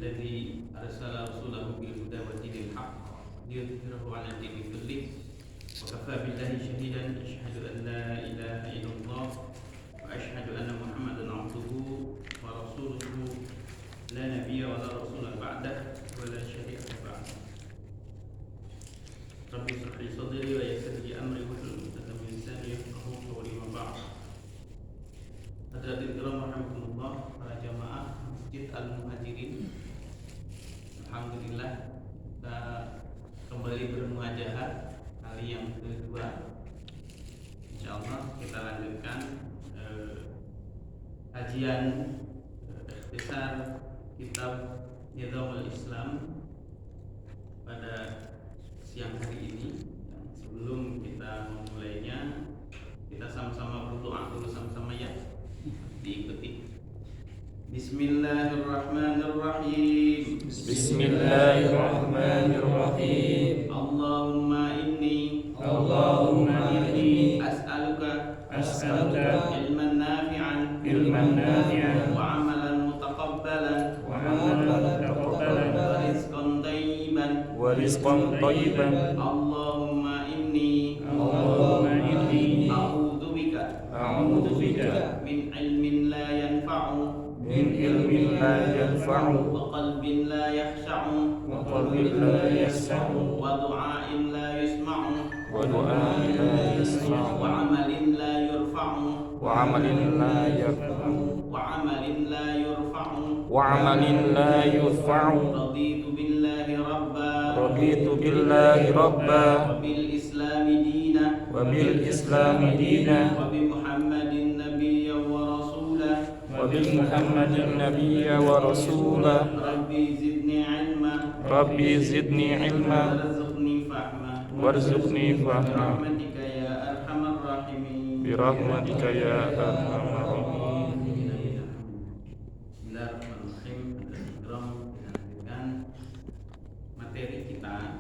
Alladzi arsala rasulahu bil huda wa dinil haqq liyudhhirahu 'ala dini kullih wa kafaa billahi shahidan asyhadu an la ilaha illallah wa asyhadu anna Muhammadan 'abduhu wa rasuluhu la nabiyya wa la rasula ba'dah wa la syari'ata ba'dah. Rabbi shrah li sadri wa yassir li amri wahlul 'uqdatam min lisani yafqahu qawli wa ba'd. Hadirin kiram rahimakumullah, para jamaah Masjid Al-Muhajirin. Alhamdulillah kita kembali bermuajahat kali yang kedua. Insyaallah kita lanjutkan kajian besar kitab Nizamul Islam pada siang hari ini. Sebelum kita memulainya, kita sama-sama berdoa dulu sama-sama ya. Diikuti. Bismillahirrahmanirrahim. Bismillahirrahmanirrahim. Allahumma inni as'aluka ilman nafi'an wa amalan mutaqabbalan wa rizqan tayyiban. Allahumma inni a'udzu bika min ilmin la yanfa'u wa qalbin la yakhsha'u wa du'ain la yusma'u wa amalin la yurfa'u raditu billahi rabba wa bil islami dina wa bi muhammadin nabiyya wa rasula rabbi zidni ilma warzuqni fahma bi rahmatika ya arhamar rahimin. Bismillahirrahmanirrahim. Dengan materi kita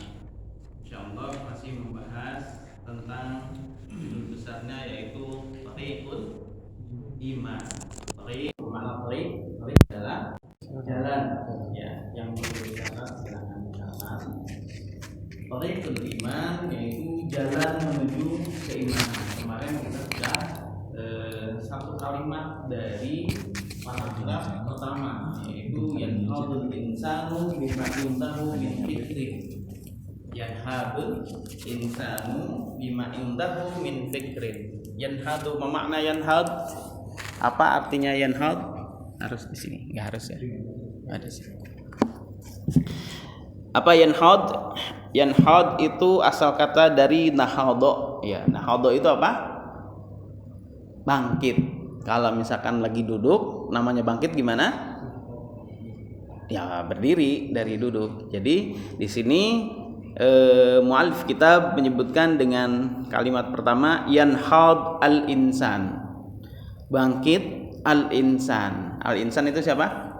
insyaallah masih membahas tentang judul besarnya yaitu Tariqul Iman. Tariq adalah jalan ya yang berbicara silakan jalan. Tariqul Iman yaitu jalan menuju keimanan. Kemarin kita sudah satu kalimat dari paragraf pertama yaitu yanhadul insanu bima indahu min fikrin. Yanhadul insanu bima indahu min fikrin. Yanhadu makna yanhad. Apa artinya yanhad? Harus di sini, enggak harus ya. Ada sih. Apa yanhad? Yanhad itu asal kata dari nahadha. Ya, nahadha itu apa? Bangkit. Kalau misalkan lagi duduk, namanya bangkit gimana? Ya, berdiri dari duduk. Jadi di sini mu'allif kita menyebutkan dengan kalimat pertama yanhad al-insan. Bangkit al-insan. Al-insan itu siapa?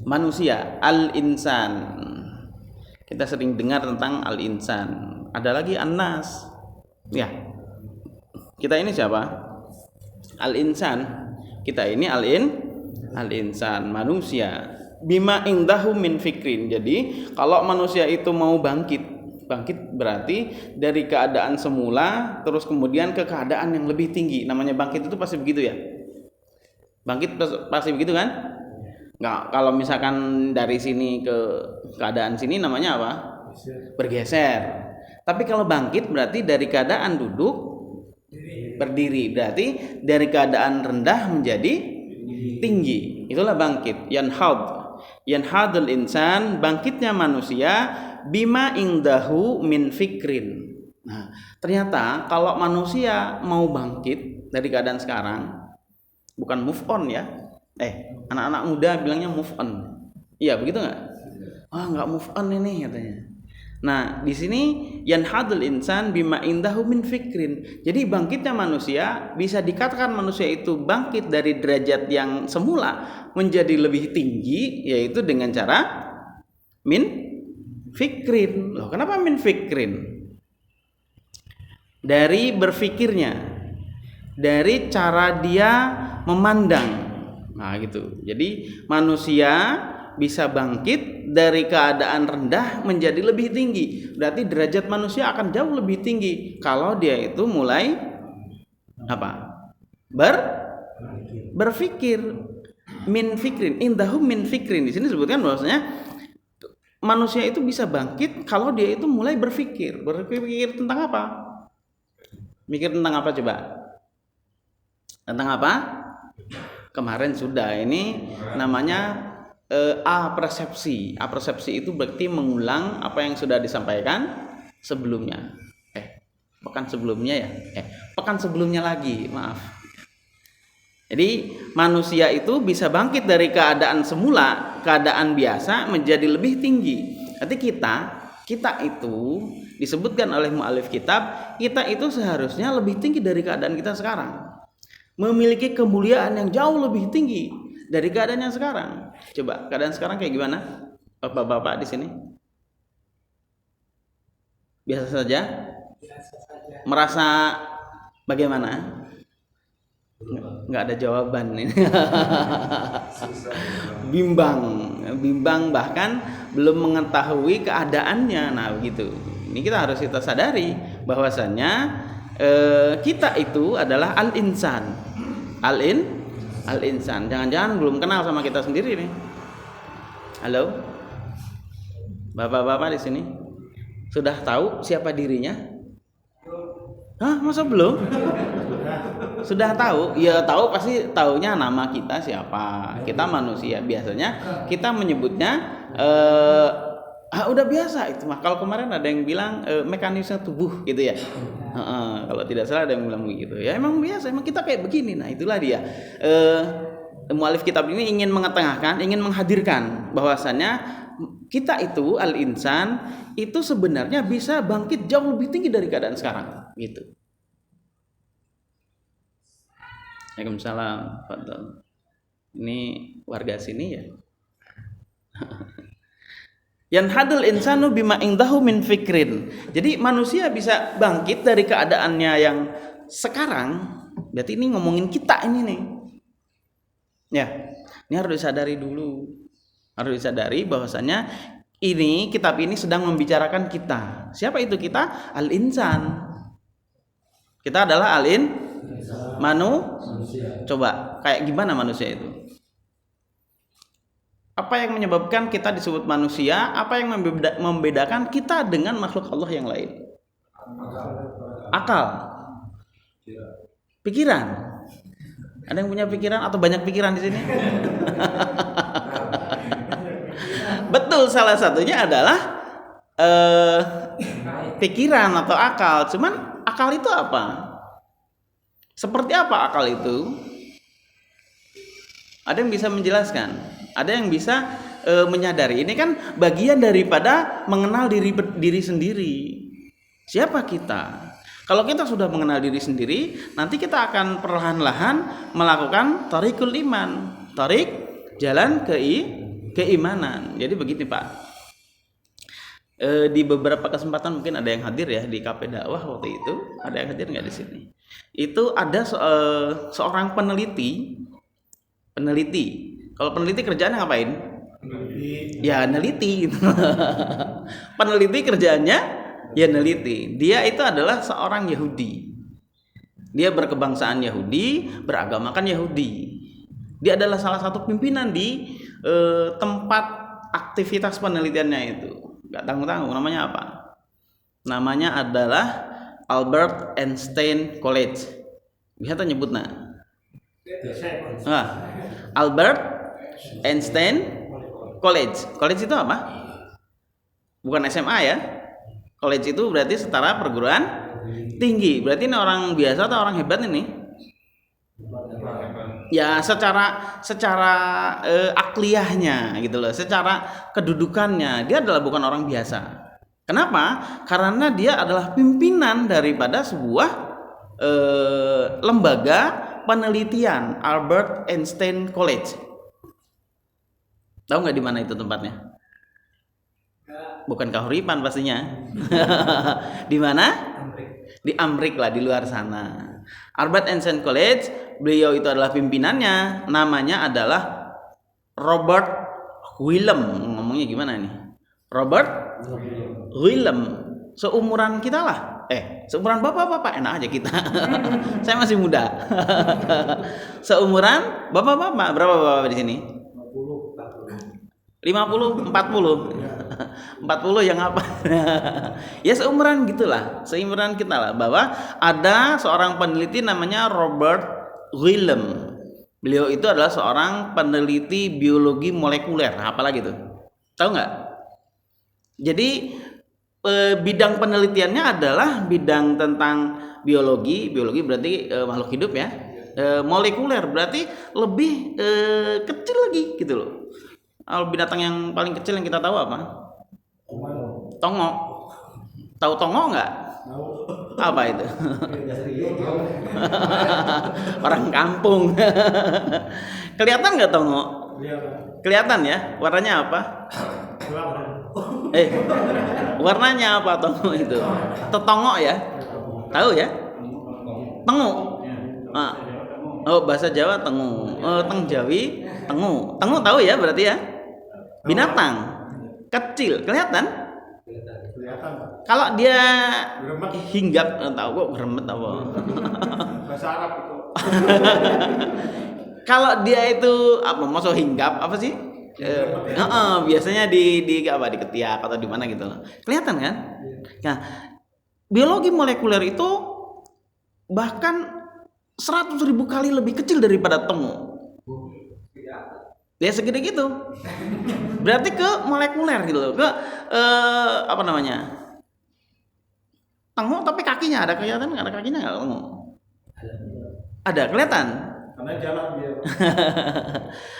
Manusia. Al-insan. Kita sering dengar tentang al-insan. Ada lagi an-nas. Ya. Kita ini siapa? Al-insan. Kita ini al-insan, manusia. Bima indahu min fikrin. Jadi, kalau manusia itu mau bangkit berarti dari keadaan semula terus kemudian ke keadaan yang lebih tinggi. Namanya bangkit itu pasti begitu ya. Bangkit pasti begitu kan? Nggak, kalau misalkan dari sini ke keadaan sini namanya apa? Bergeser. Tapi kalau bangkit berarti dari keadaan duduk berdiri. Berarti dari keadaan rendah menjadi tinggi. Itulah bangkit. Yanhadul insan, bangkitnya manusia bima indahu min fikrin. Nah, ternyata kalau manusia mau bangkit dari keadaan sekarang, bukan move on ya. Anak-anak muda bilangnya move on. Iya, begitu nggak? Nggak move on ini katanya. Nah, di sini yanhadul insan bima indahu min fikrin. Jadi bangkitnya manusia bisa dikatakan manusia itu bangkit dari derajat yang semula menjadi lebih tinggi, yaitu dengan cara min fikrin. Loh, kenapa min fikrin? Dari berfikirnya. dari cara dia memandang. Nah, gitu. Jadi manusia bisa bangkit dari keadaan rendah menjadi lebih tinggi. Berarti derajat manusia akan jauh lebih tinggi kalau dia itu mulai apa? Berpikir. Min fikrin, indahum min fikrin. Di sini disebutkan bahwasanya manusia itu bisa bangkit kalau dia itu mulai berpikir. Berpikir tentang apa? Mikir tentang apa coba? Tentang apa? Kemarin sudah, ini namanya apersepsi. Apersepsi itu berarti mengulang apa yang sudah disampaikan sebelumnya. Pekan sebelumnya lagi, maaf. Jadi manusia itu bisa bangkit dari keadaan semula, keadaan biasa menjadi lebih tinggi. Nanti kita itu disebutkan oleh mu'alif kitab, kita itu seharusnya lebih tinggi dari keadaan kita sekarang. Memiliki kemuliaan yang jauh lebih tinggi dari keadaan yang sekarang. Coba keadaan sekarang kayak gimana? Bapak-bapak di sini? Biasa saja? Merasa bagaimana? Nggak ada jawaban ini. bimbang bahkan belum mengetahui keadaannya. Nah begitu. Ini kita sadari bahwasannya kita itu adalah al-insan. Al-insan. Jangan-jangan belum kenal sama kita sendiri nih. Halo? Bapak-bapak di sini sudah tahu siapa dirinya? Hah, masa belum? Sudah tahu? Ya tahu, pasti taunya nama kita siapa. Kita manusia. Biasanya kita menyebutnya udah biasa itu mah. Kalau kemarin ada yang bilang mekanisme tubuh gitu ya. Kalau tidak salah ada yang bilang begitu. Ya emang biasa, emang kita kayak begini. Nah itulah dia. Mu'alif kitab ini ingin mengetengahkan, ingin menghadirkan bahwasannya kita itu al-insan itu sebenarnya bisa bangkit jauh lebih tinggi dari keadaan sekarang. Gitu. Waalaikumsalam. Fadhal. Ini warga sini ya. Yanhadul insanu bima indahu min fikrin. Jadi manusia bisa bangkit dari keadaannya yang sekarang. Berarti ini ngomongin kita ini nih. Ya, ini harus disadari dulu. Harus disadari bahwasanya ini kitab ini sedang membicarakan kita. Siapa itu kita? Al-insan. Kita adalah manusia. Coba kayak gimana manusia itu? Apa yang menyebabkan kita disebut manusia? Apa yang membedakan kita dengan makhluk Allah yang lain? Akal. Pikiran. Ada yang punya pikiran atau banyak pikiran di sini? Betul, salah satunya adalah pikiran atau akal. Cuman akal itu apa? Seperti apa akal itu? Ada yang bisa menjelaskan? Ada yang bisa menyadari? Ini kan bagian daripada mengenal diri sendiri. Siapa kita? Kalau kita sudah mengenal diri sendiri, nanti kita akan perlahan-lahan melakukan thariqul iman, thariq jalan keimanan. Jadi begini Pak, di beberapa kesempatan mungkin ada yang hadir ya di KP dakwah waktu itu. Ada yang hadir nggak di sini? Itu ada seorang peneliti. Kalau peneliti kerjaannya ngapain? Ya neliti. Peneliti kerjaannya ya neliti. Dia itu adalah seorang Yahudi. Dia berkebangsaan Yahudi, beragamakan Yahudi. Dia adalah salah satu pimpinan di tempat aktivitas penelitiannya itu. Gak tanggung-tanggung, namanya apa? Namanya adalah Albert Einstein College. Bisa tak nyebut Albert Einstein College. College itu apa? Bukan SMA ya. College itu berarti setara perguruan tinggi. Berarti ini orang biasa atau orang hebat ini? Ya secara akliyahnya gitu loh, secara kedudukannya dia adalah bukan orang biasa. Kenapa? Karena dia adalah pimpinan daripada sebuah lembaga penelitian, Albert Einstein College. Tahu nggak di mana itu tempatnya? Bukan Kahuripan pastinya. Di mana? Di Amrik lah, di luar sana. Albert Einstein College, beliau itu adalah pimpinannya, namanya adalah Robert Willem. Ngomongnya gimana nih? Robert Willem. Seumuran kita lah. Seumuran bapak-bapak, enak aja kita. Saya masih muda. Seumuran bapak-bapak, berapa bapak di sini? 50, 40. 40 yang apa? Ya seumuran gitulah, seumuran kita lah. Bahwa ada seorang peneliti namanya Robert Willem. Beliau itu adalah seorang peneliti biologi molekuler. Apalagi tuh? Tahu nggak? Jadi bidang penelitiannya adalah bidang tentang biologi berarti makhluk hidup ya, molekuler berarti lebih kecil lagi gitu loh. Binatang yang paling kecil yang kita tahu apa? Tongo. Tahu tongo nggak? Apa itu? Orang kampung. Kelihatan nggak tongo? Kelihatan ya, warnanya apa? Warnanya apa tongo itu? Tetongo ya? Tahu ya? Tengu. Bahasa Jawa tengu. Teng Jawi tengu. Tengu tahu ya berarti ya? Binatang kecil, kelihatan? Kalau dia hinggap, tahu kok geremet apa? Bahasa Arab itu. Kalau dia itu apa? Maksud hinggap apa sih? Biasanya di apa, di ketiak atau di mana gitu, kelihatan kan? Nah, biologi molekuler itu bahkan 100.000 kali lebih kecil daripada tengu. Ya segede gitu. Berarti ke molekuler gitu loh, ke apa namanya? Tengu tapi kakinya ada, kelihatan nggak? Ada kakinya nggak tengu? Ada, kelihatan. Karena jalan dia.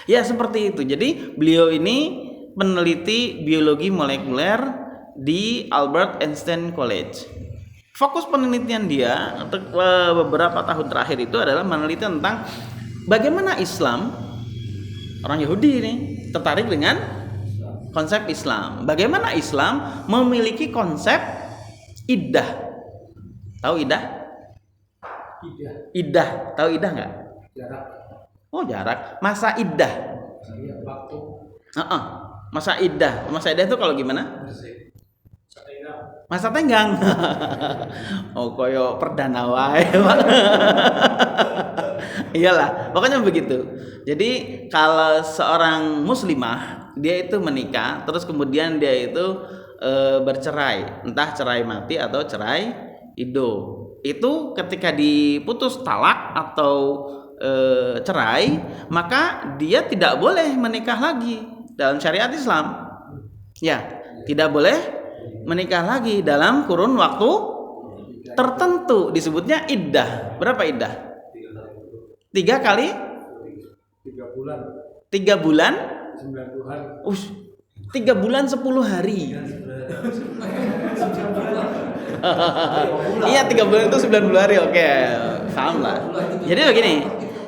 Ya seperti itu. Jadi beliau ini peneliti biologi molekuler di Albert Einstein College. Fokus penelitian dia untuk beberapa tahun terakhir itu adalah meneliti tentang bagaimana Islam, orang Yahudi ini tertarik dengan konsep Islam. Bagaimana Islam memiliki konsep iddah. Tahu iddah? Iddah. Tahu iddah nggak? Jarak. Oh jarak. Masa iddah. Waktu. Masa iddah. Masa iddah itu kalau gimana? Masa tenggang. Oh koyo perdana wae. Iyalah, pokoknya begitu. Jadi kalau seorang muslimah dia itu menikah, terus kemudian dia itu bercerai, entah cerai mati atau cerai hidup. Itu ketika diputus talak atau cerai, maka dia tidak boleh menikah lagi dalam syariat Islam. Ya, tidak boleh menikah lagi dalam kurun waktu tertentu, disebutnya iddah. Berapa iddah? 3 kali? 3 bulan. 3 bulan? 9 hari. 3 bulan 10 hari. Iya 3 bulan itu 90 hari. Oke, paham lah. Jadi begini.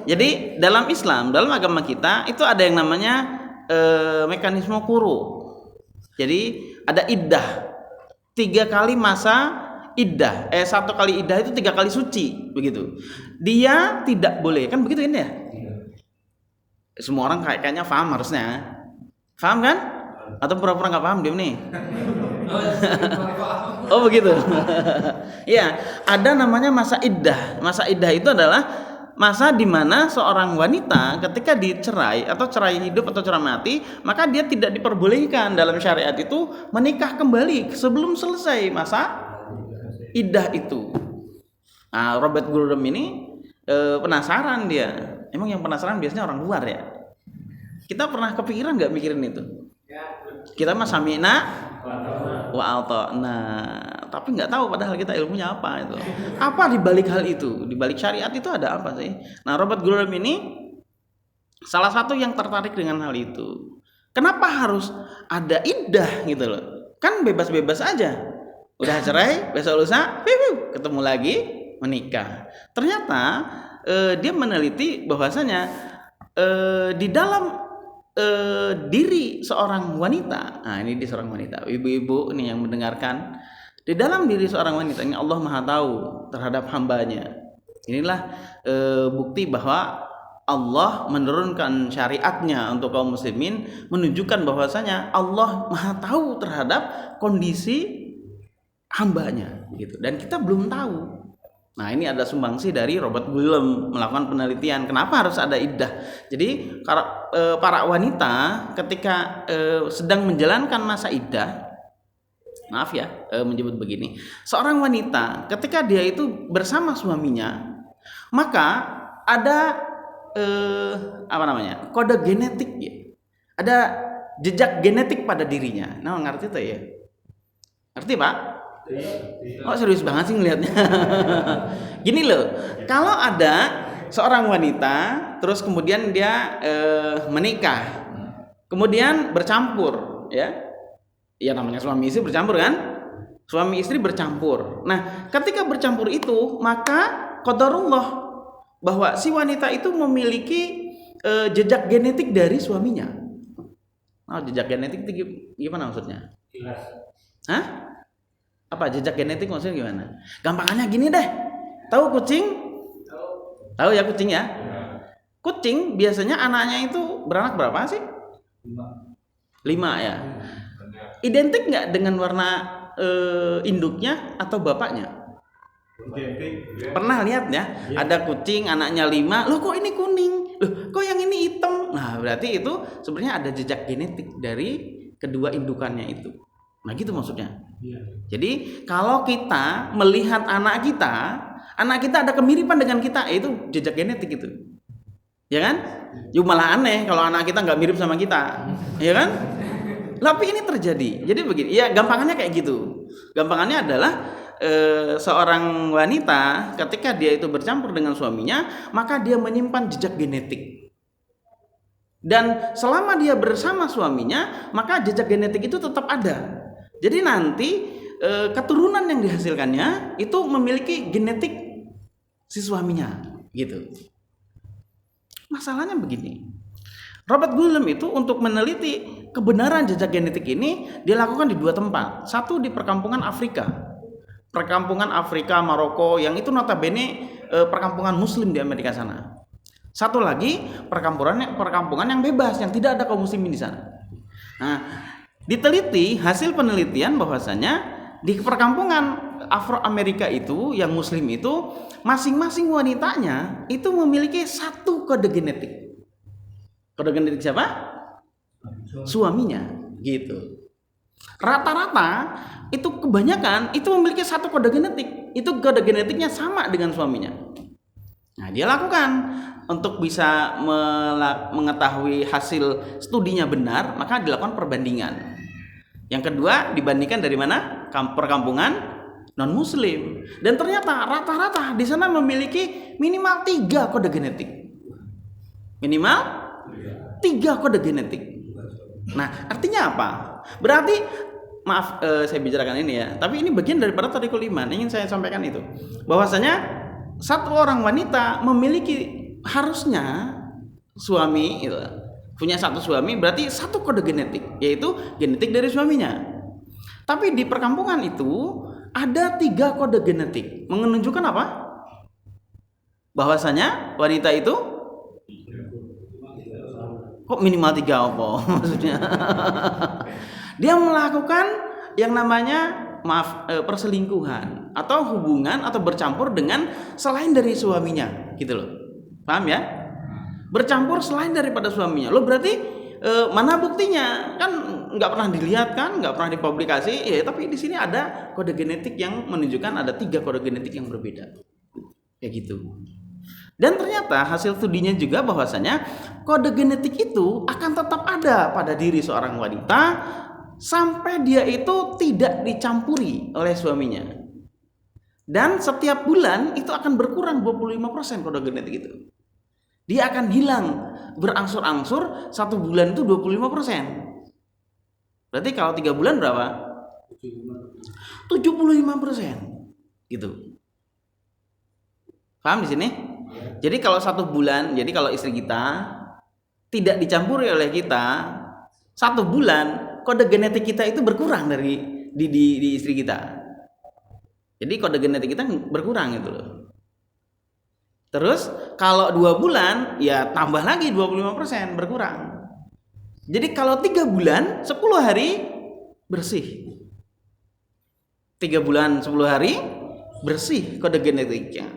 Jadi dalam Islam, dalam agama kita itu ada yang namanya mekanisme kuru. Jadi ada iddah. 3 kali masa iddah. 1 kali iddah itu 3 kali suci, begitu. Dia tidak boleh, kan begitu ini ya? Semua orang kayaknya paham harusnya. Paham kan? Atau pura-pura nggak paham diam nih? Oh begitu. Iya, ada namanya masa iddah. Masa iddah itu adalah masa di mana seorang wanita ketika dicerai atau cerai hidup atau cerai mati, maka dia tidak diperbolehkan dalam syariat itu menikah kembali sebelum selesai masa iddah itu. Nah, Robert Willem ini penasaran dia. Emang yang penasaran biasanya orang luar ya. Kita pernah kepikiran nggak mikirin itu? Kita mah sami'na wa ata'na, tapi nggak tahu padahal kita ilmunya apa itu. Apa di balik hal itu? Di balik syariat itu ada apa sih? Nah, Robert Willem ini salah satu yang tertarik dengan hal itu. Kenapa harus ada iddah gitu loh? Kan bebas-bebas aja. Udah cerai, besok lusa, ketemu lagi, menikah. Ternyata dia meneliti bahwasanya di dalam diri seorang wanita, nah ini di seorang wanita, ibu-ibu nih yang mendengarkan, di dalam diri seorang wanita ini Allah Maha tahu terhadap hambanya. Inilah bukti bahwa Allah menurunkan syariatnya untuk kaum muslimin, menunjukkan bahwasanya Allah Maha tahu terhadap kondisi hambanya gitu, dan kita belum tahu. Nah, ini ada sumbangsi dari Robert Guillem melakukan penelitian kenapa harus ada iddah. Jadi para wanita ketika sedang menjalankan masa iddah, maaf ya menyebut begini, seorang wanita ketika dia itu bersama suaminya, maka ada kode genetik ya, ada jejak genetik pada dirinya. Nah, ngerti tuh ya? Ngerti Pak? Oh, serius banget sih ngelihatnya. Gini loh, kalau ada seorang wanita terus kemudian dia menikah, kemudian bercampur ya namanya suami istri bercampur kan, suami istri bercampur. Nah, ketika bercampur itu maka qadarullah bahwa si wanita itu memiliki jejak genetik dari suaminya. Oh, jejak genetik itu gimana maksudnya? Jelas. Hah? Apa jejak genetik maksudnya gimana? Gampangannya gini deh. Tahu kucing? Tahu ya kucing ya? Kucing biasanya anaknya itu beranak berapa sih? 5 ya. Identik nggak dengan warna induknya atau bapaknya? Identik. Pernah lihat ya? Ada kucing anaknya 5. Loh kok ini kuning? Loh kok yang ini hitam? Nah, berarti itu sebenarnya ada jejak genetik dari kedua indukannya itu. Nah, gitu maksudnya. Jadi kalau kita melihat anak kita ada kemiripan dengan kita, itu jejak genetik itu, ya kan? Yuk malah aneh kalau anak kita nggak mirip sama kita, ya kan? Tapi ini terjadi. Jadi begini, ya gampangannya kayak gitu. Gampangannya adalah seorang wanita ketika dia itu bercampur dengan suaminya, maka dia menyimpan jejak genetik. Dan selama dia bersama suaminya, maka jejak genetik itu tetap ada. Jadi nanti keturunan yang dihasilkannya itu memiliki genetik si suaminya, gitu. Masalahnya begini, Robert Guillem itu untuk meneliti kebenaran jejak genetik ini dilakukan di 2 tempat. Satu di perkampungan Afrika Maroko, yang itu notabene perkampungan Muslim di Amerika sana. Satu lagi perkampungan yang bebas, yang tidak ada kaum muslimin di sana. Nah, diteliti hasil penelitian bahwasanya di perkampungan Afro-Amerika itu yang muslim itu masing-masing wanitanya itu memiliki satu kode genetik. Kode genetik siapa? Suaminya, gitu. Rata-rata itu kebanyakan itu memiliki satu kode genetik. Itu kode genetiknya sama dengan suaminya. Nah, dia lakukan untuk bisa mengetahui hasil studinya benar, maka dilakukan perbandingan. Yang kedua, dibandingkan dari mana? Perkampungan non muslim. Dan ternyata rata-rata di sana memiliki minimal 3 kode genetik. Minimal 3 kode genetik. Nah, artinya apa? Berarti maaf saya bicarakan ini ya, tapi ini bagian daripada thariqul iman. Ingin saya sampaikan itu. Bahwasanya satu orang wanita memiliki harusnya suami itu punya satu suami, berarti satu kode genetik, yaitu genetik dari suaminya. Tapi di perkampungan itu ada 3 kode genetik, menunjukkan apa? Bahwasanya wanita itu kok minimal 3 apa maksudnya? Dia melakukan yang namanya perselingkuhan atau hubungan atau bercampur dengan selain dari suaminya, gitu loh. Paham ya? Bercampur selain daripada suaminya. Lo berarti mana buktinya? Kan nggak pernah dilihat kan, nggak pernah dipublikasi. Ya, tapi di sini ada kode genetik yang menunjukkan ada 3 kode genetik yang berbeda. Kayak gitu. Dan ternyata hasil studinya juga bahwasanya kode genetik itu akan tetap ada pada diri seorang wanita sampai dia itu tidak dicampuri oleh suaminya. Dan setiap bulan itu akan berkurang 25% kode genetik itu. Dia akan hilang berangsur-angsur, 1 bulan itu 25%. Berarti kalau 3 bulan berapa? 75%. Gitu. Paham di sini? Jadi kalau 1 bulan, jadi kalau istri kita tidak dicampuri oleh kita 1 bulan, kode genetik kita itu berkurang dari di istri kita. Jadi kode genetik kita berkurang gitu loh. Terus kalau 2 bulan ya tambah lagi 25% berkurang. Jadi kalau 3 bulan 10 hari bersih. 3 bulan 10 hari bersih kode genetiknya.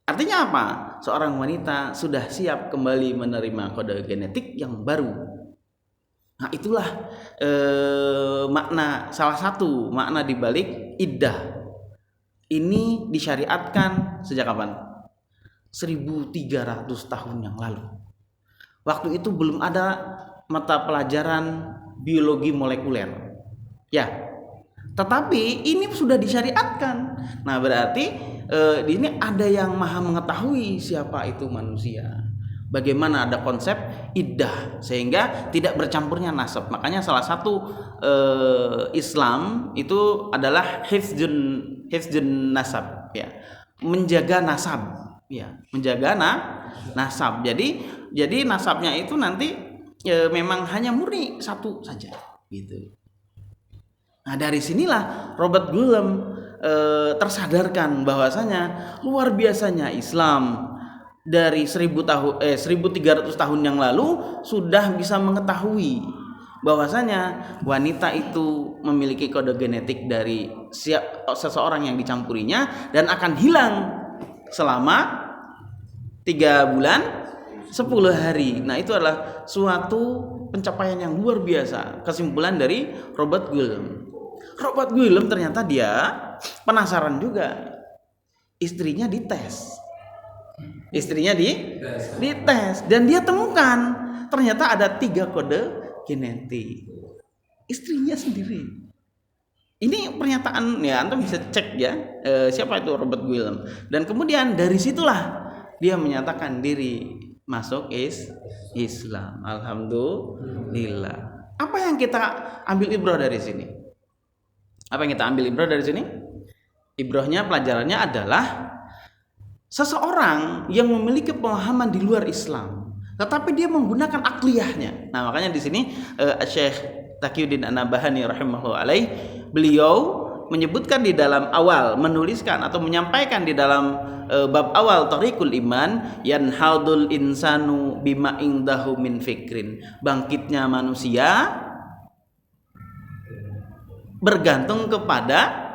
Artinya apa? Seorang wanita sudah siap kembali menerima kode genetik yang baru. Nah itulah makna, salah satu makna dibalik iddah. Ini disyariatkan sejak kapan? 1300 tahun yang lalu. Waktu itu belum ada mata pelajaran biologi molekuler. Ya. Tetapi ini sudah disyariatkan. Nah, berarti di ini ada yang maha mengetahui siapa itu manusia. Bagaimana ada konsep iddah sehingga tidak bercampurnya nasab. Makanya salah satu Islam itu adalah hifdzun nasab, ya. Menjaga nasab. Ya, menjaga nasab. Jadi nasabnya itu nanti memang hanya murni satu saja, gitu. Nah dari sinilah Robert Guillem tersadarkan bahwasanya luar biasanya Islam dari 1300 tahun yang lalu sudah bisa mengetahui bahwasanya wanita itu memiliki kode genetik dari seseorang yang dicampurinya dan akan hilang selama 3 bulan 10 hari. Nah itu adalah suatu pencapaian yang luar biasa. Kesimpulan dari Robert Guillem. Robert Guillem ternyata dia penasaran juga. Istrinya dites. Dites dan dia temukan ternyata ada 3 kode genetik. Istrinya sendiri. Ini pernyataan ya, antum bisa cek ya siapa itu Robert Guillem. Dan kemudian dari situlah dia menyatakan diri masuk Islam. Alhamdulillah. Apa yang kita ambil ibrah dari sini? Ibrahnya, pelajarannya adalah seseorang yang memiliki pemahaman di luar Islam, tetapi dia menggunakan akliyahnya. Nah, makanya di sini Syekh Taqiyuddin An-Nabhani rahimahullah alaih, beliau menyebutkan di dalam awal, menuliskan atau menyampaikan di dalam bab awal Thariqul Iman, yanhadul insanu bima indahu min fikrin. Bangkitnya manusia bergantung kepada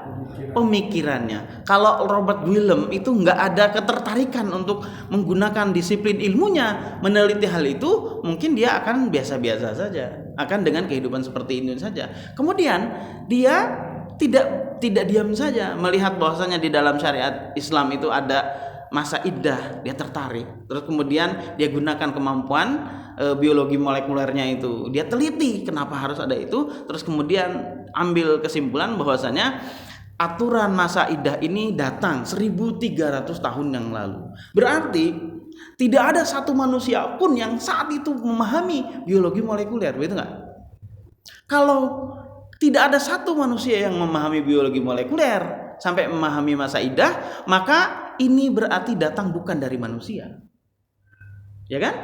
pemikirannya. Kalau Robert Guillem itu nggak ada ketertarikan untuk menggunakan disiplin ilmunya meneliti hal itu, mungkin dia akan biasa-biasa saja, akan dengan kehidupan seperti ini saja. Kemudian dia tidak diam saja melihat bahwasanya di dalam syariat Islam itu ada masa iddah, dia tertarik. Terus kemudian dia gunakan kemampuan biologi molekulernya itu, dia teliti kenapa harus ada itu. Terus kemudian ambil kesimpulan bahwasanya aturan masa iddah ini datang 1300 tahun yang lalu. Berarti tidak ada satu manusia pun yang saat itu memahami biologi molekuler, begitu nggak? Kalau tidak ada satu manusia yang memahami biologi molekuler sampai memahami masa iddah, maka ini berarti datang bukan dari manusia. Ya kan?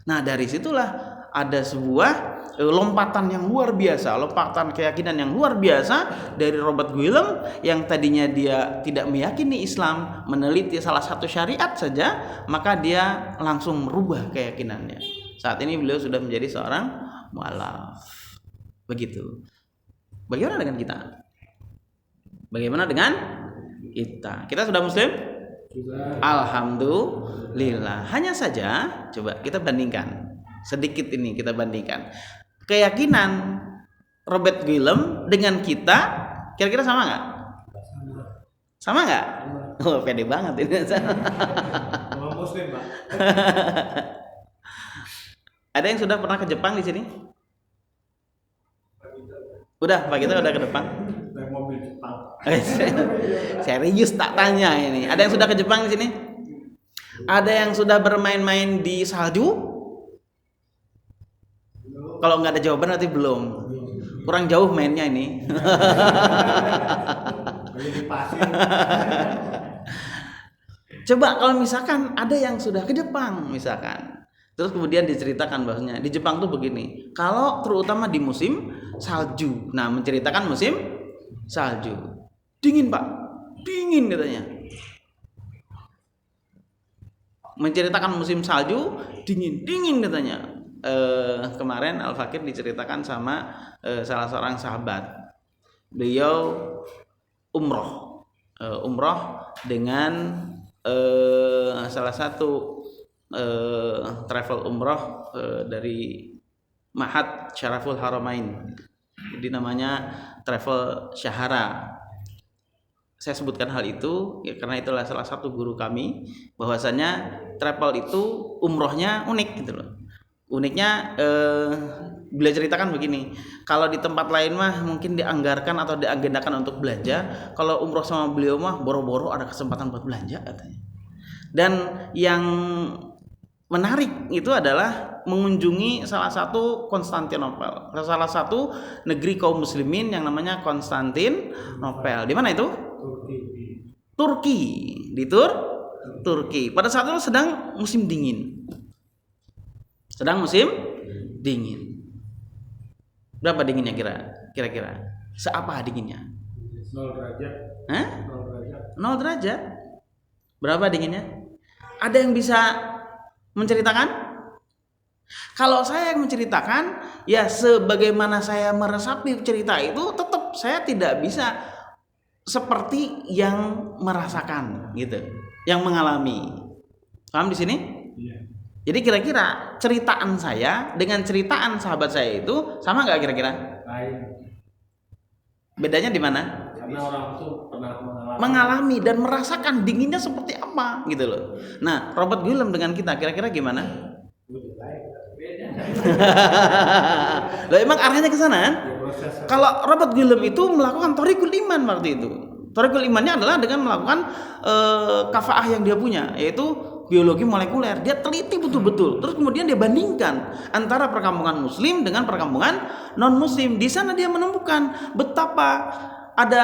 Nah, dari situlah ada sebuah lompatan yang luar biasa, lompatan keyakinan yang luar biasa dari Robert Guillem yang tadinya dia tidak meyakini Islam, meneliti salah satu syariat saja, maka dia langsung merubah keyakinannya. Saat ini beliau sudah menjadi seorang mu'alaf. Begitu. Bagaimana dengan kita? Bagaimana dengan kita? Kita sudah muslim? Alhamdulillah. Hanya saja coba kita bandingkan. Sedikit ini kita bandingkan. Keyakinan Robert Guillem dengan kita kira-kira sama nggak? Sama nggak? Oh, pede banget ini. Muslim, Pak. Ada yang sudah pernah ke Jepang di sini? Udah, Pak, kita udah ke Jepang. Naik mobil Jepang. Serius tak tanya ini. Ada yang sudah ke Jepang di sini? Ada yang sudah bermain-main di salju? Kalau nggak ada jawaban berarti belum. Kurang jauh mainnya ini. Coba kalau misalkan ada yang sudah ke Jepang misalkan, terus kemudian diceritakan bahwasanya di Jepang tuh begini, kalau terutama di musim salju. Nah, menceritakan musim salju. Dingin, Pak. Dingin katanya. menceritakan musim salju dingin katanya. Kemarin Al Fakir diceritakan sama salah seorang sahabat. Beliau umroh dengan salah satu travel umroh dari Ma'had Syaraful Haramain. Jadi namanya travel Syahara. Saya sebutkan hal itu ya, karena itulah salah satu guru kami, bahwasanya travel itu umrohnya unik gitu loh. Uniknya beliau ceritakan begini, kalau di tempat lain mah mungkin dianggarkan atau diagendakan untuk belanja, kalau umroh sama beliau mah boro-boro ada kesempatan buat belanja katanya. Dan yang menarik itu adalah mengunjungi salah satu Konstantinopel, salah satu negeri kaum muslimin yang namanya Konstantinopel. Di mana itu? Turki. Di Turki. Pada saat itu sedang musim dingin. Berapa dinginnya kira-kira? Seapa dinginnya? 0 derajat. Hah? 0 derajat. 0 derajat. Berapa dinginnya? Ada yang bisa menceritakan? Kalau saya yang menceritakan, ya sebagaimana saya meresapi cerita itu, tetap saya tidak bisa seperti yang merasakan gitu, yang mengalami. Paham di sini? Iya. Jadi kira-kira ceritaan saya dengan ceritaan sahabat saya itu sama nggak kira-kira? Lain. Bedanya di mana? Karena orang itu pernah Mengalami dan merasakan dinginnya seperti apa gitu loh. Nah, Robert Guillem dengan kita kira-kira gimana? Loh, emang arahnya ke sana kan? Kalau Robert Guillem itu melakukan Thoriqul Iman waktu itu. Thoriqul Imannya adalah dengan melakukan kafaah yang dia punya, yaitu biologi molekuler. Dia teliti betul-betul. Terus kemudian dia bandingkan antara perkampungan muslim dengan perkampungan non muslim. Di sana dia menemukan betapa ada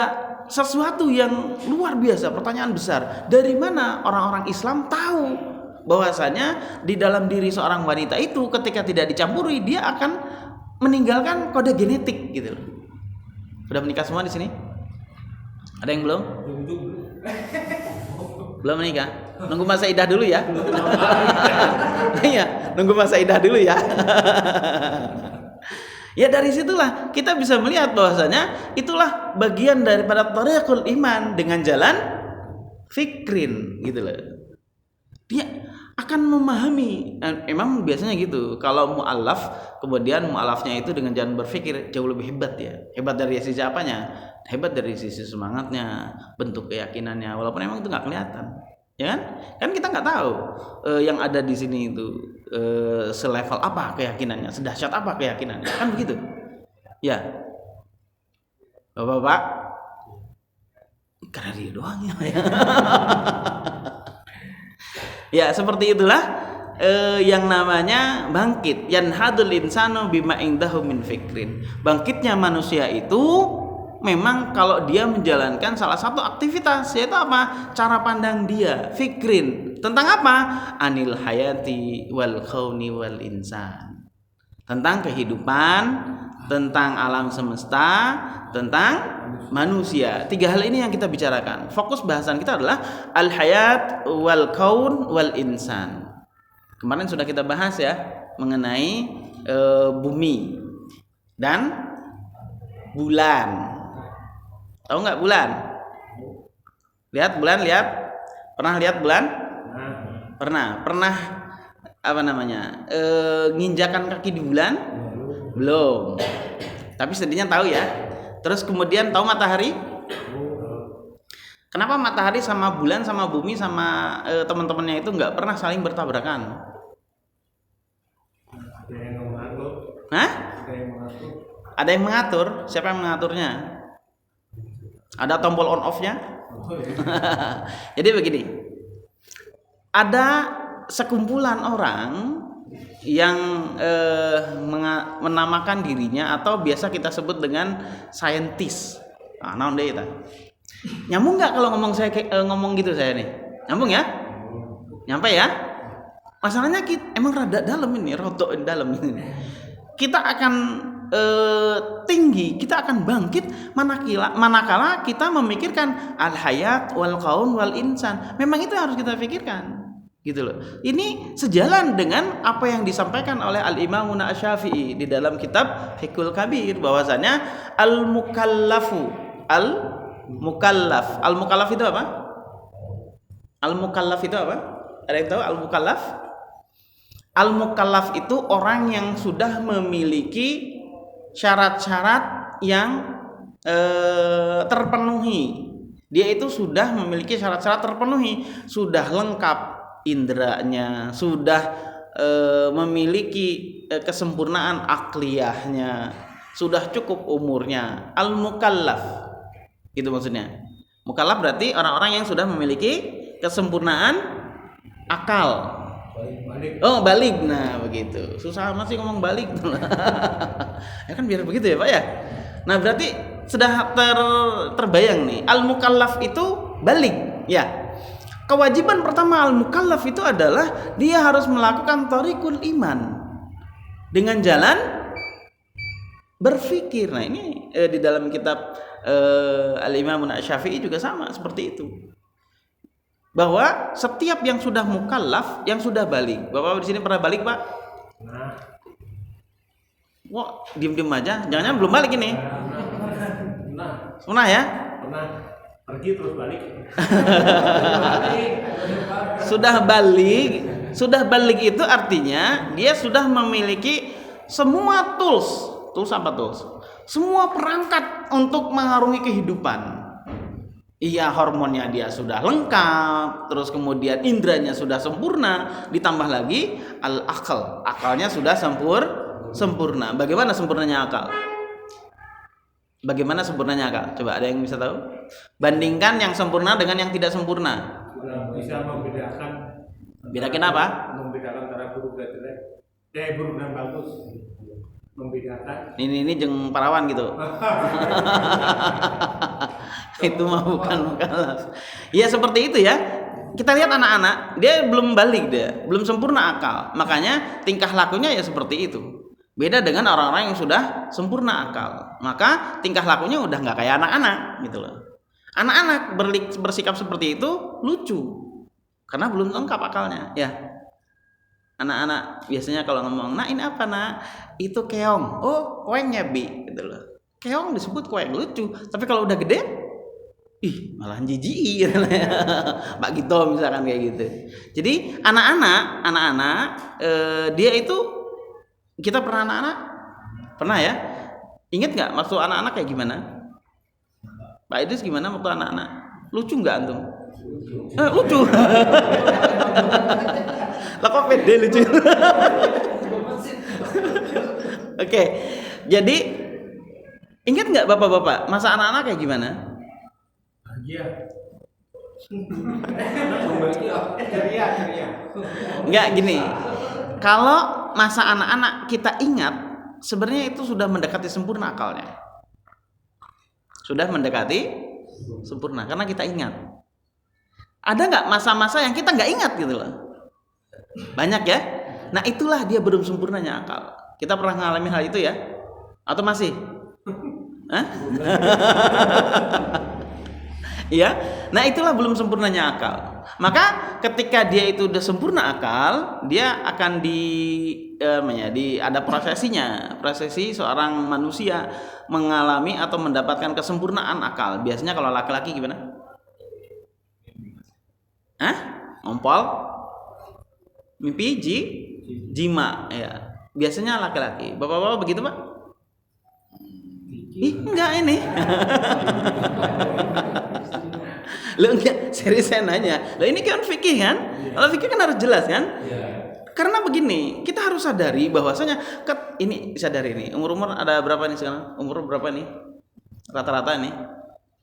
sesuatu yang luar biasa. Pertanyaan besar, dari mana orang-orang Islam tahu bahwasanya di dalam diri seorang wanita itu ketika tidak dicampuri dia akan meninggalkan kode genetik gitu loh. Sudah menikah semua di sini? Ada yang belum? Belum menikah? Nunggu masa idah dulu ya. Iya, nunggu masa idah dulu ya. Ya dari situlah kita bisa melihat bahwasanya itulah bagian daripada thariqul iman dengan jalan fikrin gitu loh. Dia akan memahami. Emang biasanya gitu. Kalau mu'allaf, kemudian mu'allafnya itu dengan jalan berpikir jauh lebih hebat ya. Hebat dari sisi apanya? Hebat dari sisi semangatnya, bentuk keyakinannya. Walaupun emang itu nggak kelihatan, ya kan? Kan kita nggak tahu yang ada di sini itu selevel apa keyakinannya, sedahsyat apa keyakinannya, kan begitu? Ya, bapak-bapak, karena dia doang ya. Ya seperti itulah yang namanya bangkit. Yanhadul insanu bima indahu min fikrin. Bangkitnya manusia itu memang kalau dia menjalankan salah satu aktivitas, yaitu apa? Cara pandang dia, fikrin. Tentang apa? Anil hayati wal kauni wal insan. Tentang kehidupan, tentang alam semesta, tentang manusia. 3 hal ini yang kita bicarakan. Fokus bahasan kita adalah al hayat wal kaun wal insan. Kemarin sudah kita bahas ya mengenai bumi dan bulan. Tahu nggak bulan? Lihat bulan, lihat. Pernah lihat bulan? Pernah apa namanya? Nginjakan kaki di bulan? Belum. Tapi sedihnya tahu ya. Terus kemudian tahu matahari? Kenapa matahari sama bulan sama bumi sama teman-temannya itu nggak pernah saling bertabrakan? Ada yang mengatur. Hah? Ada yang mengatur. Ada yang mengatur? Siapa yang mengaturnya? Ada tombol on off-nya? Jadi begini. Ada sekumpulan orang yang menamakan dirinya atau biasa kita sebut dengan scientist. Nah, naon deui eta? Nyambung nggak kalau ngomong gitu saya nih? Nyambung ya? Nyampe ya? Masalahnya emang rada dalam ini, rodok dalam ini. Kita akan tinggi, kita akan bangkit manakala kita memikirkan al hayat wal kaun wal insan. Memang itu yang harus kita pikirkan. Gitu loh. Ini sejalan dengan apa yang disampaikan oleh Al-Imam Asy-Syafi'i di dalam kitab Hikul Kabir, bahwasanya al-mukallaf itu apa? Al-mukallaf itu apa? Ada yang tahu al-mukallaf? Al-mukallaf itu orang yang sudah memiliki syarat-syarat yang terpenuhi. Dia itu sudah memiliki syarat-syarat terpenuhi, sudah lengkap inderanya, sudah memiliki kesempurnaan akliyahnya, sudah cukup umurnya. Al-mukallaf itu maksudnya. Mukallaf berarti orang-orang yang sudah memiliki kesempurnaan akal. Oh, balik. Nah, begitu. Susah amat sih ngomong balik. Ya kan biar begitu ya, Pak ya. Nah, berarti sudah terbayang nih. Al-mukallaf itu balik, ya. Kewajiban pertama al-mukallaf itu adalah dia harus melakukan thariqul iman dengan jalan berfikir. Nah, ini di dalam kitab Al-Imam Asy-Syafi'i juga sama seperti itu. Bahwa setiap yang sudah mukallaf, yang sudah balik. Bapak di sini pernah balik, Pak? Nah, Wah, diem-diem aja. Jangan-jangan belum balik ini. pernah ya? pernah pergi terus balik. Sudah balik itu artinya dia sudah memiliki semua tools apa tools? Semua perangkat untuk mengarungi kehidupan. Iya, hormonnya dia sudah lengkap, terus kemudian indranya sudah sempurna, ditambah lagi al-akal, akalnya sudah sempurna. Bagaimana sempurnanya akal? Bagaimana sempurnanya akal? Coba ada yang bisa tahu? Bandingkan yang sempurna dengan yang tidak sempurna. Bisa membedakan. Bedakin apa? Membedakan antara buruk dan jelek. Buruk dan bagus. Membedakan. Ini jeung parawan gitu. Itu mah bukan mukallaf. Ya seperti itu ya. Kita lihat anak-anak, dia belum balik, dia belum sempurna akal. Makanya tingkah lakunya ya seperti itu. Beda dengan orang-orang yang sudah sempurna akal. Maka tingkah lakunya udah nggak kayak anak-anak gitu loh. Anak-anak bersikap seperti itu lucu karena belum lengkap akalnya, ya. Anak-anak biasanya kalau ngomong, "Nah, ini apa, Nak?" "Itu keong." "Oh, koengnya, Bi." gitu loh. Keong disebut koeng, lucu. Tapi kalau udah gede, ih, malah jijik gitu ya. Pak Gito misalkan kayak gitu. Jadi anak-anak dia itu, kita pernah anak-anak? Pernah ya? Ingat nggak waktu anak-anak kayak gimana? Pak Idris gimana waktu anak-anak? Lucu nggak antum? Lucu. Lah kok pede lucu? Oke. Jadi ingat nggak bapak-bapak masa anak-anak kayak gimana? Bahagia. Ceria. Enggak gini. Kalau masa anak-anak kita ingat, sebenarnya itu sudah mendekati sempurna akalnya. Sudah mendekati sempurna karena kita ingat. Ada nggak masa-masa yang kita nggak ingat gitu loh? Banyak ya. Nah itulah dia belum sempurnanya akal. Kita pernah mengalami hal itu ya? Atau masih? Hah? Iya. Nah itulah belum sempurnanya akal. Maka ketika dia itu udah sempurna akal, dia akan ada prosesi seorang manusia mengalami atau mendapatkan kesempurnaan akal. Biasanya kalau laki-laki gimana? Ngompol, mimpi jima, ya. Biasanya laki-laki. Bapak-bapak begitu, Pak? Enggak ini. Lo enggak, serius saya nanya. Lo ini kan fikih kan? Kalau fikih kan harus jelas kan? Karena begini, kita harus sadari bahwasanya ini sadari nih. Umur ada berapa nih sekarang? Umur berapa nih? Rata-rata nih.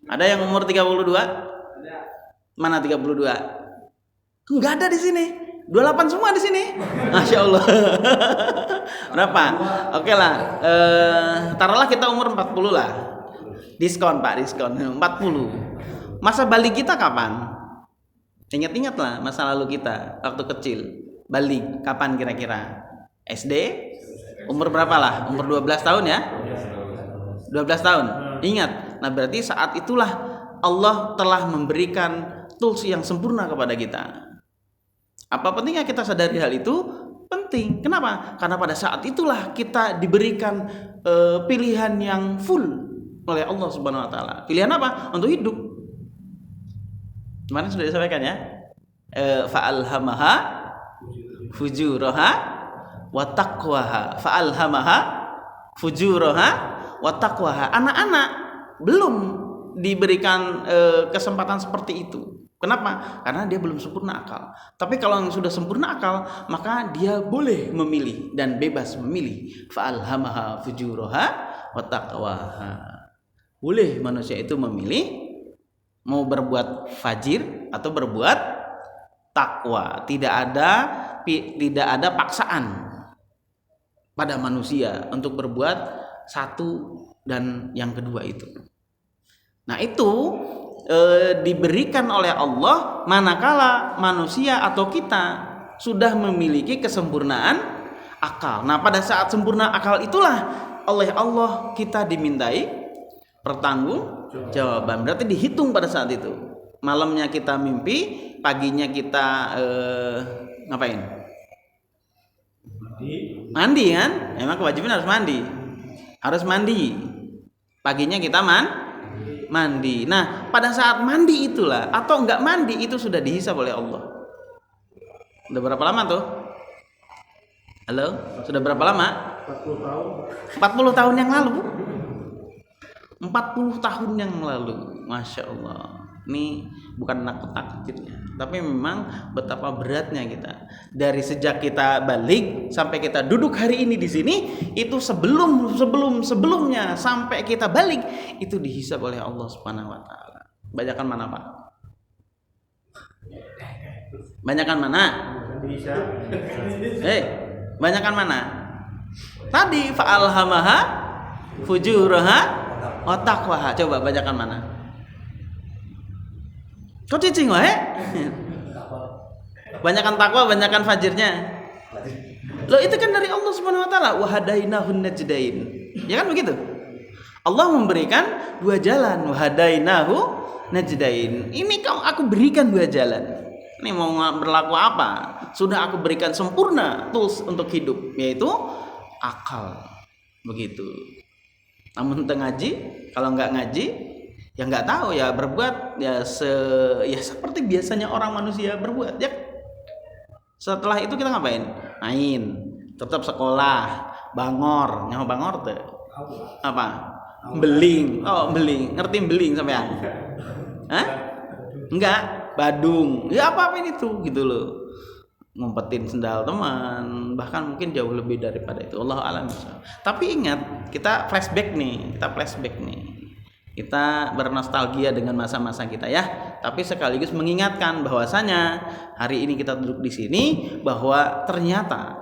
Ada yang umur 32? Ada. Mana 32? Enggak ada di sini. 28 semua di sini. Masya Allah. Berapa? Oke lah. Taruhlah kita umur 40 lah. Diskon Pak, diskon 40. Masa balik kita kapan? Ingat-ingat lah masa lalu kita waktu kecil. Balik kapan kira-kira? SD? Umur berapa lah? Umur 12 tahun ya? 12 tahun. Ingat. Nah berarti saat itulah Allah telah memberikan tools yang sempurna kepada kita. Apa pentingnya kita sadari hal itu? Penting. Kenapa? Karena pada saat itulah kita diberikan pilihan yang full oleh Allah Subhanahu wa taala. Pilihan apa? Untuk hidup. Kemarin sudah disampaikan ya. Fa'alhamaha fujuraha wa taqwaha. Fa'alhamaha fujuraha wa taqwaha. Anak-anak belum diberikan kesempatan seperti itu. Kenapa? Karena dia belum sempurna akal. Tapi kalau yang sudah sempurna akal, maka dia boleh memilih dan bebas memilih. Fa'alhamaha fujuraha wa taqwaha. Boleh manusia itu memilih mau berbuat fajir atau berbuat takwa. Tidak ada paksaan pada manusia untuk berbuat satu dan yang kedua itu. Nah, itu diberikan oleh Allah manakala manusia atau kita sudah memiliki kesempurnaan akal. Nah, pada saat sempurna akal itulah oleh Allah kita dimintai pertanggungjawaban. Berarti dihitung pada saat itu. Malamnya kita mimpi, paginya kita ngapain? Mandi kan? Emang kewajiban harus mandi. Harus mandi. Paginya kita mandi. Nah, pada saat mandi itulah atau enggak mandi itu sudah dihisab oleh Allah. Udah berapa lama tuh? Halo? Sudah berapa lama? 40 tahun. 40 tahun yang lalu. 40 tahun yang lalu. Masya Allah. Ini bukan nakut-nakutin, tapi memang betapa beratnya kita. Dari sejak kita balik sampai kita duduk hari ini di sini, itu sebelumnya sampai kita balik itu dihisab oleh Allah Subhanahu wa taala. Banyakan mana, Pak? Banyakan mana? Banyakan mana? Tadi fa'alhamaha fujuraha wa taqwaha. Coba banyakan mana? Kok cicing wae? Banyakan takwa, banyakan fajirnya. Loh, itu kan dari Allah Subhanahu wa taala, wa hadainahun najdain. Ya kan begitu? Allah memberikan dua jalan, wa hadainahu najdain. Ini aku berikan dua jalan. Ini mau berlaku apa? Sudah aku berikan sempurna tools untuk hidup, yaitu akal. Begitu. Namun ngaji, kalau enggak ngaji ya nggak tahu ya, berbuat ya seperti biasanya orang manusia berbuat ya. Setelah itu kita ngapain? Main, tetap sekolah, bangor, nyawa bangor tuh apa? Beling. Oh, beling. Ngerti beling sampean? Hah? Enggak, badung. Ya apa itu gitu loh. Ngumpetin sendal teman, bahkan mungkin jauh lebih daripada itu. Allahu a'lam. Tapi ingat, kita flashback nih. Kita bernostalgia dengan masa-masa kita ya, tapi sekaligus mengingatkan bahwasanya hari ini kita duduk di sini bahwa ternyata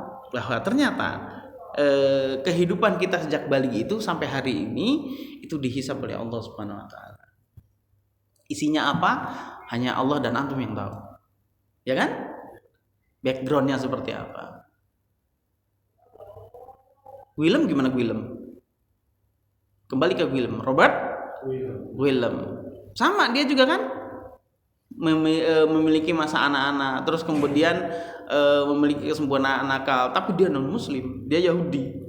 kehidupan kita sejak balik itu sampai hari ini itu dihisab oleh Allah Subhanahu wa taala. Isinya apa? Hanya Allah dan antum yang tahu. Ya kan? Backgroundnya seperti apa? Willem gimana Willem? Kembali ke Willem. Robert Willem sama dia juga kan memiliki masa anak-anak, terus kemudian memiliki kesempurnaan akal, tapi dia non muslim, dia Yahudi.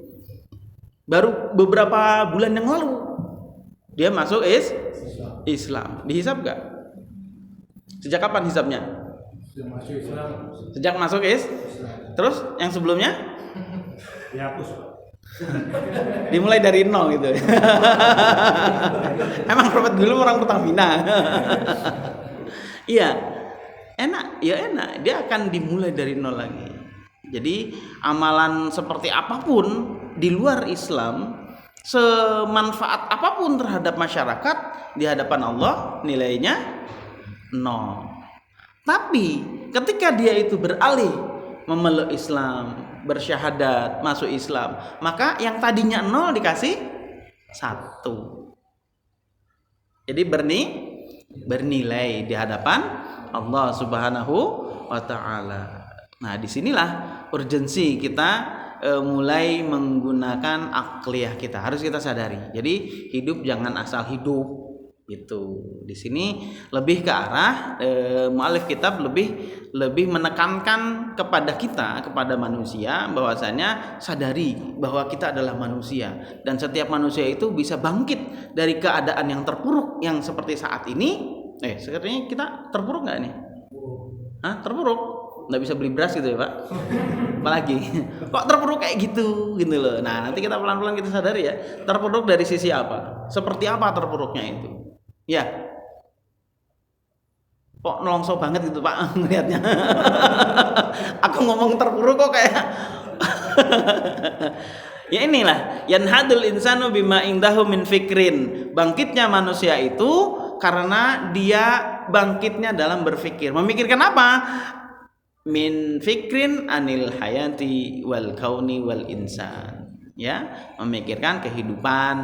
Baru beberapa bulan yang lalu dia masuk Islam. Dihisab gak? Sejak kapan hisabnya? Sejak masuk Terus yang sebelumnya dihapus. Dimulai dari nol gitu. Emang Robert dulu orang Pertamina. Iya, enak. Dia akan dimulai dari nol lagi. Jadi amalan seperti apapun di luar Islam, semanfaat apapun terhadap masyarakat, di hadapan Allah nilainya nol. Tapi ketika dia itu beralih memeluk Islam, bersyahadat, masuk Islam, maka yang tadinya 0 dikasih 1. Jadi bernilai di hadapan Allah Subhanahu wa taala. Nah, disinilah urgensi kita mulai menggunakan akliyah kita. Harus kita sadari. Jadi hidup jangan asal hidup. Itu di sini lebih ke arah mu'alif kitab lebih menekankan kepada manusia bahwasanya sadari bahwa kita adalah manusia dan setiap manusia itu bisa bangkit dari keadaan yang terpuruk yang seperti saat ini. Sepertinya kita terpuruk nggak nih? Terpuruk, nggak bisa beli beras gitu ya Pak? Apalagi kok terpuruk kayak gitu loh. Nah nanti kita pelan-pelan kita sadari ya, terpuruk dari sisi apa? Seperti apa terpuruknya itu? Ya, kok nelongso banget gitu Pak melihatnya. Aku ngomong terpuruk kok kayak ya inilah yanhadul insanu bima indahu min fikrin. Bangkitnya manusia itu karena dia bangkitnya dalam berpikir. Memikirkan apa? Min fikrin anil hayati wal kauni wal insan. Ya, memikirkan kehidupan,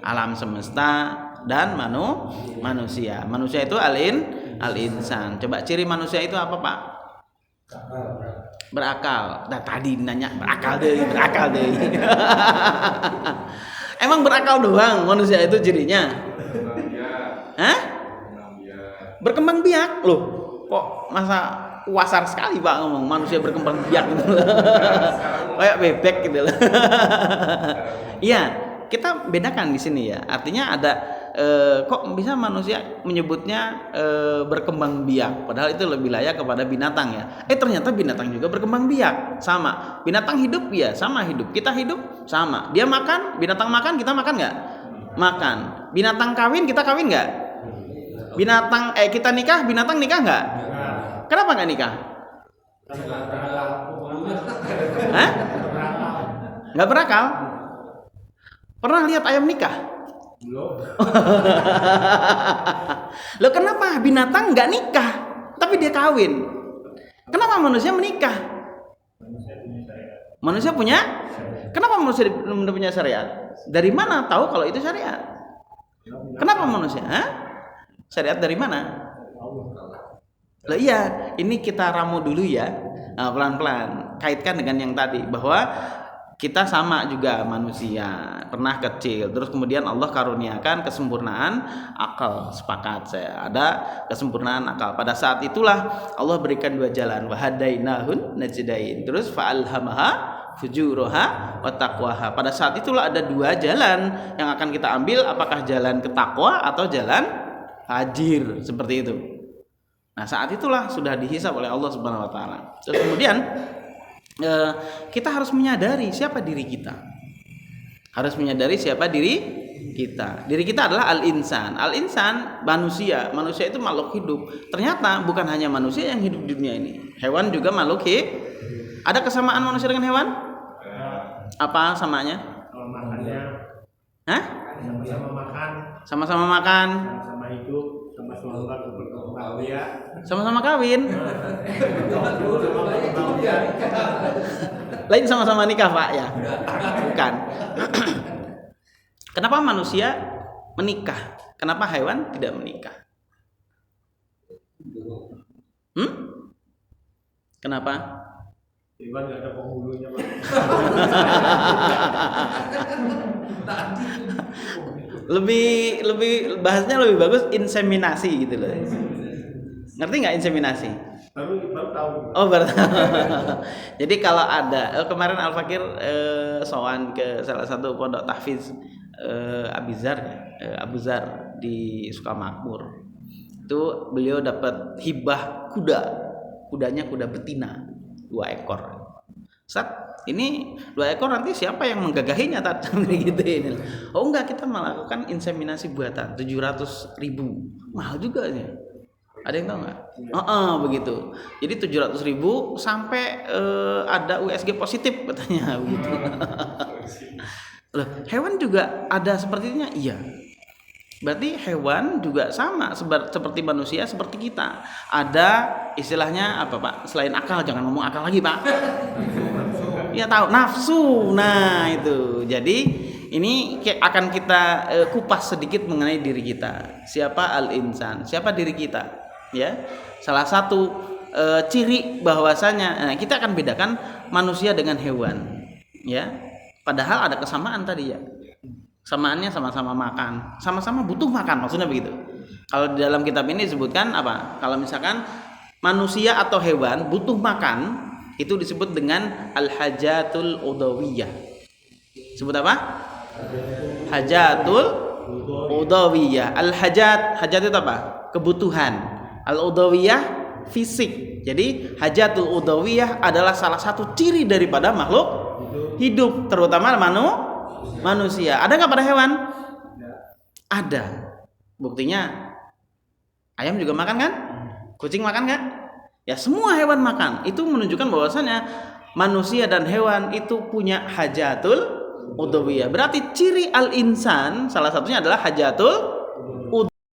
alam semesta dan manusia. Manusia itu al-insan. Coba ciri manusia itu apa, Pak? Berakal. Nah, tadi nanya berakal deh. Emang berakal doang manusia itu cirinya? Berkembang biak. Loh, kok masa wasar sekali Pak ngomong manusia berkembang biak gitu. Kayak bebek gitu loh. Iya, kita bedakan di sini ya. Artinya ada kok bisa manusia menyebutnya berkembang biak, padahal itu lebih layak kepada binatang ya. Ternyata binatang juga berkembang biak, sama. Binatang hidup ya, sama hidup. Kita hidup sama. Dia makan, binatang makan, kita makan nggak? Makan. Binatang kawin, kita kawin nggak? Binatang kita nikah, binatang nikah nggak? Kenapa nggak nikah? Nggak berakal. Pernah lihat ayam nikah? Belum. Loh kenapa binatang nggak nikah tapi dia kawin? Kenapa manusia menikah? Manusia punya? Kenapa manusia punya syariat? Dari mana tahu kalau itu syariat? Kenapa manusia? Syariat dari mana? Loh iya, ini kita ramu dulu ya, pelan-pelan. Kaitkan dengan yang tadi bahwa kita sama juga manusia, pernah kecil, terus kemudian Allah karuniakan kesempurnaan akal. Sepakat saya, ada kesempurnaan akal. Pada saat itulah Allah berikan dua jalan, wahadainahun najdain, terus fa'alhamaha fujuraha wa taqwaha. Pada saat itulah ada dua jalan yang akan kita ambil, apakah jalan ke takwa atau jalan fajir, seperti itu. Nah, saat itulah sudah dihisab oleh Allah Subhanahu wa taala. Terus kemudian kita harus menyadari siapa diri kita. Harus menyadari siapa diri kita. Diri kita adalah al-insan. Al-insan manusia. Manusia itu makhluk hidup. Ternyata bukan hanya manusia yang hidup di dunia ini. Hewan juga makhluk hidup. Ada kesamaan manusia dengan hewan? Apa samanya? Makannya. Sama-sama makan. Sama-sama makan. Sama hidup. Sama-sama berkembang biak. Sama-sama kawin. Lain sama-sama nikah Pak ya? Bukan. Kenapa manusia menikah? Kenapa hewan tidak menikah? Kenapa? Hewan nggak ada penghulunya Pak. lebih bahasnya lebih bagus inseminasi gitu loh. Ngerti nggak inseminasi? Baru tahu. Oh baru tahu. Jadi kalau ada kemarin Al Fakir sowan ke salah satu pondok tahfiz Abu Zar di Sukamakmur. Itu beliau dapat hibah kudanya kuda betina 2 ekor. Ini 2 ekor nanti siapa yang menggagahinya gitu ini. Oh enggak, kita melakukan inseminasi buatan 700.000. Mahal juga ya. Ada yang tahu nggak? Begitu. Jadi 700.000 sampai ada USG positif katanya begitu. Loh, hewan juga ada sepertinya? Iya. Berarti hewan juga sama seperti manusia, seperti kita. Ada istilahnya apa Pak? Selain akal, jangan ngomong akal lagi Pak. Ya tahu, nafsu. Nah itu. Jadi ini akan kita kupas sedikit mengenai diri kita. Siapa al-insan? Siapa diri kita? Ya, salah satu ciri bahwasanya kita akan bedakan manusia dengan hewan. Ya, padahal ada kesamaan tadi ya. Samaannya sama-sama makan, sama-sama butuh makan, maksudnya begitu. Kalau di dalam kitab ini disebutkan apa? Kalau misalkan manusia atau hewan butuh makan, itu disebut dengan al-hajatul udawiyah. Disebut apa? Hajatul udawiyah. Hajat itu apa? Kebutuhan. Al-udawiyah fisik. Jadi hajatul udawiyah adalah salah satu ciri daripada makhluk hidup, terutama manusia. Ada nggak pada hewan? Ada. Buktinya ayam juga makan kan? Kucing makan nggak? Ya, semua hewan makan. Itu menunjukkan bahwasanya manusia dan hewan itu punya hajatul udawiyah. Berarti ciri al-insan salah satunya adalah hajatul